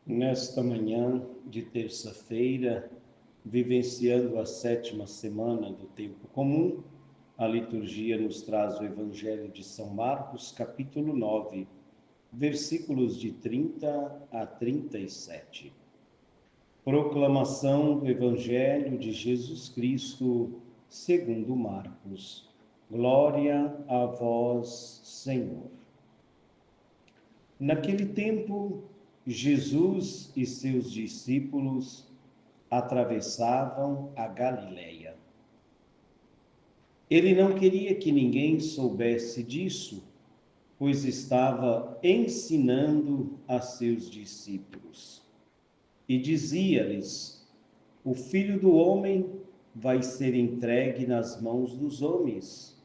Nesta manhã de terça-feira, vivenciando a 7ª semana do tempo comum, a liturgia nos traz o Evangelho de São Marcos, capítulo 9, versículos de 30 a 37. Proclamação do Evangelho de Jesus Cristo, segundo Marcos. Glória a vós, Senhor. Naquele tempo, Jesus e seus discípulos atravessavam a Galileia. Ele não queria que ninguém soubesse disso, pois estava ensinando a seus discípulos. E dizia-lhes: o Filho do Homem vai ser entregue nas mãos dos homens,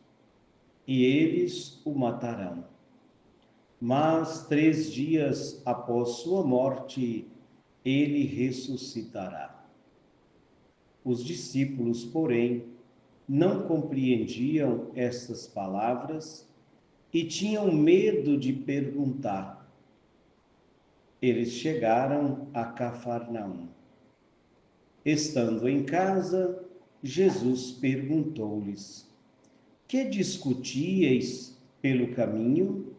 e eles o matarão. Mas 3 dias após sua morte, ele ressuscitará. Os discípulos, porém, não compreendiam estas palavras e tinham medo de perguntar. Eles chegaram a Cafarnaum. Estando em casa, Jesus perguntou-lhes: que discutíeis pelo caminho?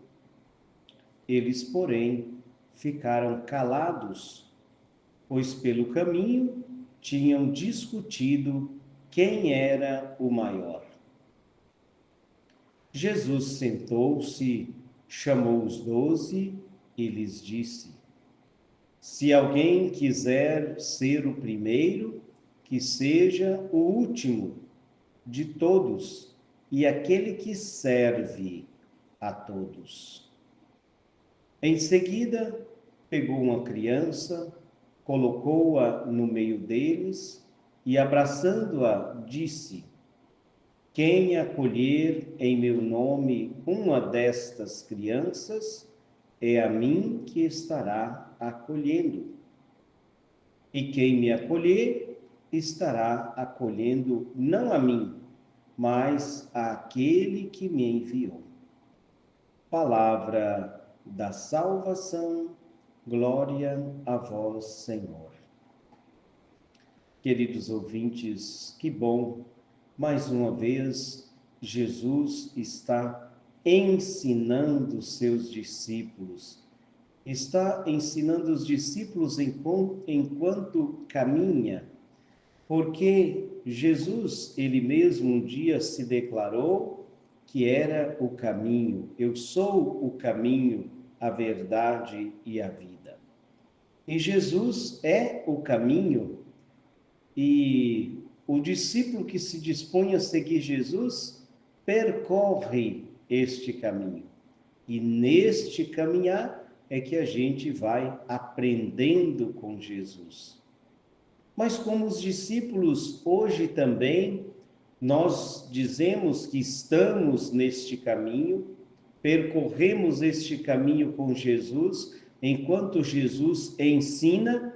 Eles, porém, ficaram calados, pois pelo caminho tinham discutido quem era o maior. Jesus sentou-se, chamou os 12 e lhes disse: se alguém quiser ser o primeiro, que seja o último de todos e aquele que serve a todos. Em seguida, pegou uma criança, colocou-a no meio deles e, abraçando-a, disse: quem acolher em meu nome uma destas crianças, é a mim que estará acolhendo. E quem me acolher, estará acolhendo não a mim, mas àquele que me enviou. Palavra da salvação, glória a vós, Senhor. Queridos ouvintes, que bom, mais uma vez, Jesus está ensinando seus discípulos. Está ensinando os discípulos enquanto caminha, porque Jesus, ele mesmo um dia se declarou que era o caminho. Eu sou o caminho, a verdade e a vida. E Jesus é o caminho, e o discípulo que se dispõe a seguir Jesus percorre este caminho. E neste caminhar é que a gente vai aprendendo com Jesus. Mas como os discípulos hoje também, nós dizemos que estamos neste caminho, percorremos este caminho com Jesus, enquanto Jesus ensina,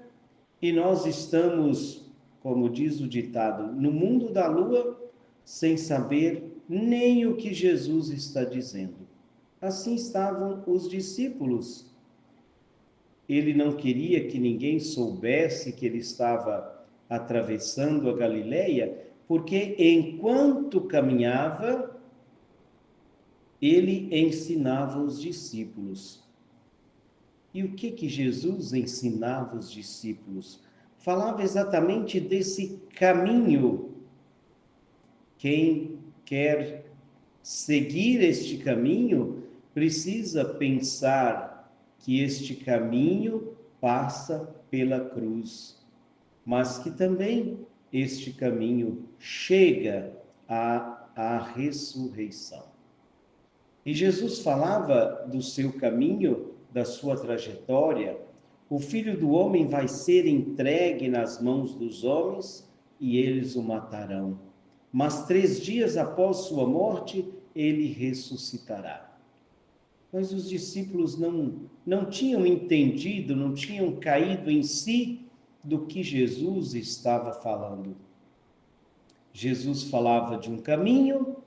e nós estamos, como diz o ditado, no mundo da lua, sem saber nem o que Jesus está dizendo. Assim estavam os discípulos. Ele não queria que ninguém soubesse que ele estava atravessando a Galileia, porque enquanto caminhava, ele ensinava os discípulos. E o que Jesus ensinava os discípulos? Falava exatamente desse caminho. Quem quer seguir este caminho precisa pensar que este caminho passa pela cruz, mas que também este caminho chega à ressurreição. E Jesus falava do seu caminho, da sua trajetória. O Filho do Homem vai ser entregue nas mãos dos homens e eles o matarão. Mas 3 dias após sua morte, ele ressuscitará. Mas os discípulos não tinham entendido, não tinham caído em si do que Jesus estava falando. Jesus falava de um caminho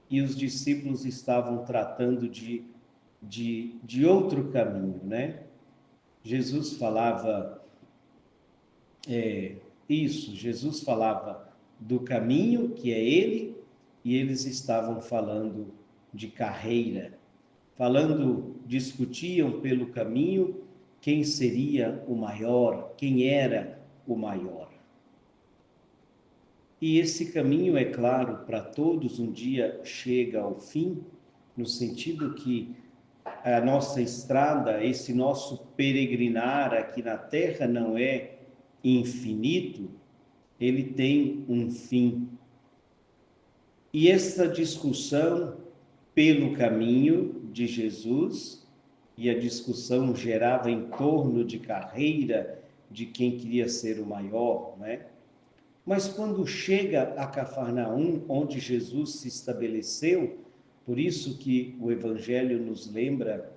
e os discípulos estavam tratando de outro caminho, né? Jesus falava Jesus falava do caminho, que é ele, e eles estavam falando de carreira. Discutiam pelo caminho quem seria o maior, quem era o maior. E esse caminho, é claro, para todos um dia chega ao fim, no sentido que a nossa estrada, esse nosso peregrinar aqui na Terra não é infinito, ele tem um fim. E essa discussão pelo caminho de Jesus, e a discussão gerava em torno de carreira, de quem queria ser o maior, né? Mas quando chega a Cafarnaum, onde Jesus se estabeleceu, por isso que o Evangelho nos lembra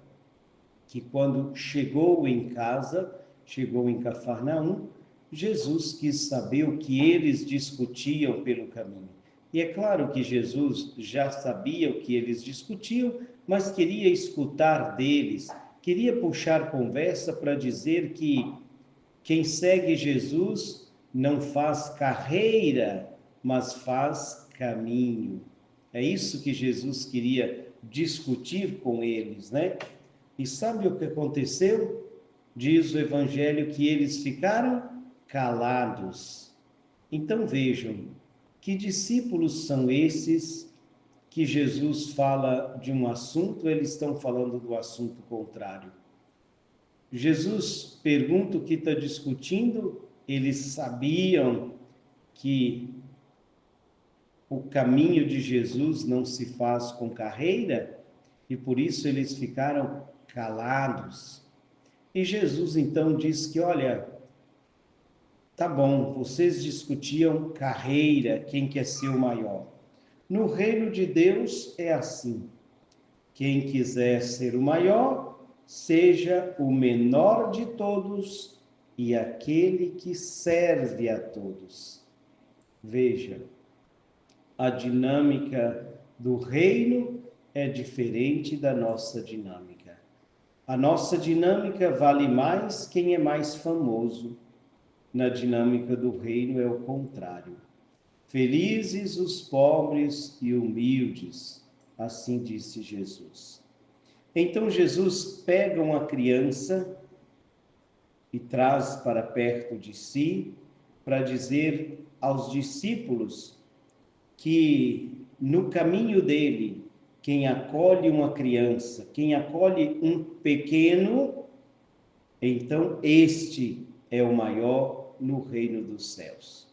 que quando chegou em casa, chegou em Cafarnaum, Jesus quis saber o que eles discutiam pelo caminho. E é claro que Jesus já sabia o que eles discutiam, mas queria escutar deles, queria puxar conversa para dizer que quem segue Jesus não faz carreira, mas faz caminho. É isso que Jesus queria discutir com eles, né? E sabe o que aconteceu? Diz o Evangelho que eles ficaram calados. Então vejam, que discípulos são esses que Jesus fala de um assunto, eles estão falando do assunto contrário. Jesus pergunta o que está discutindo, eles sabiam que o caminho de Jesus não se faz com carreira e por isso eles ficaram calados. E Jesus então diz que, olha, tá bom, vocês discutiam carreira, quem quer ser o maior. No reino de Deus é assim. Quem quiser ser o maior, seja o menor de todos e aquele que serve a todos. Veja, a dinâmica do reino é diferente da nossa dinâmica. A nossa dinâmica vale mais quem é mais famoso. Na dinâmica do reino é o contrário. Felizes os pobres e humildes, assim disse Jesus. Então Jesus pega uma criança e traz para perto de si para dizer aos discípulos que no caminho dele, quem acolhe uma criança, quem acolhe um pequeno, então este é o maior no reino dos céus.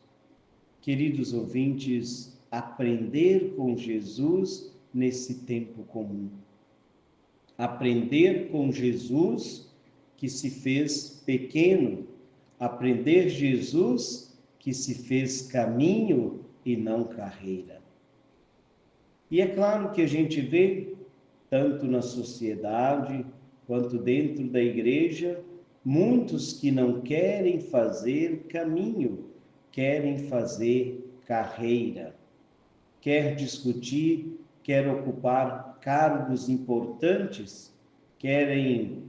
Queridos ouvintes, aprender com Jesus nesse tempo comum. Aprender com Jesus que se fez pequeno, aprender Jesus que se fez caminho e não carreira. E é claro que a gente vê, tanto na sociedade quanto dentro da igreja, muitos que não querem fazer caminho, querem fazer carreira, quer discutir, quer ocupar cargos importantes, querem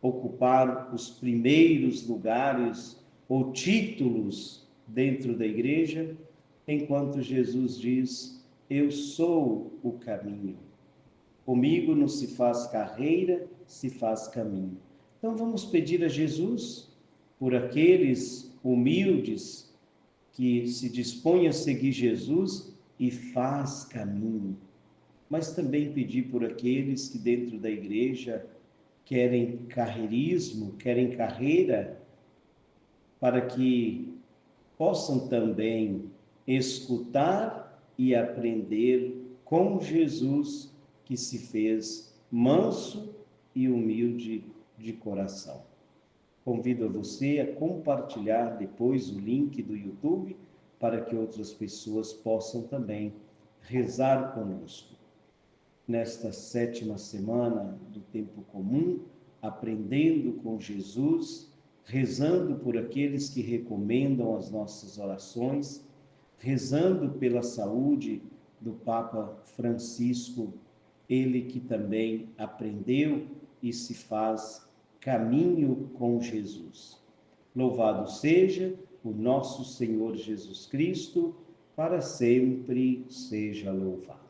ocupar os primeiros lugares ou títulos dentro da igreja, enquanto Jesus diz: eu sou o caminho. Comigo não se faz carreira, se faz caminho. Então vamos pedir a Jesus por aqueles humildes que se dispõem a seguir Jesus e faz caminho. Mas também pedir por aqueles que dentro da igreja querem carreirismo, querem carreira, para que possam também escutar e aprender com Jesus, que se fez manso e humilde de coração. Convido a você a compartilhar depois o link do YouTube para que outras pessoas possam também rezar conosco. Nesta 7ª semana do tempo comum, aprendendo com Jesus, rezando por aqueles que recomendam as nossas orações, rezando pela saúde do Papa Francisco, ele que também aprendeu e se faz caminho com Jesus. Louvado seja o nosso Senhor Jesus Cristo, para sempre seja louvado.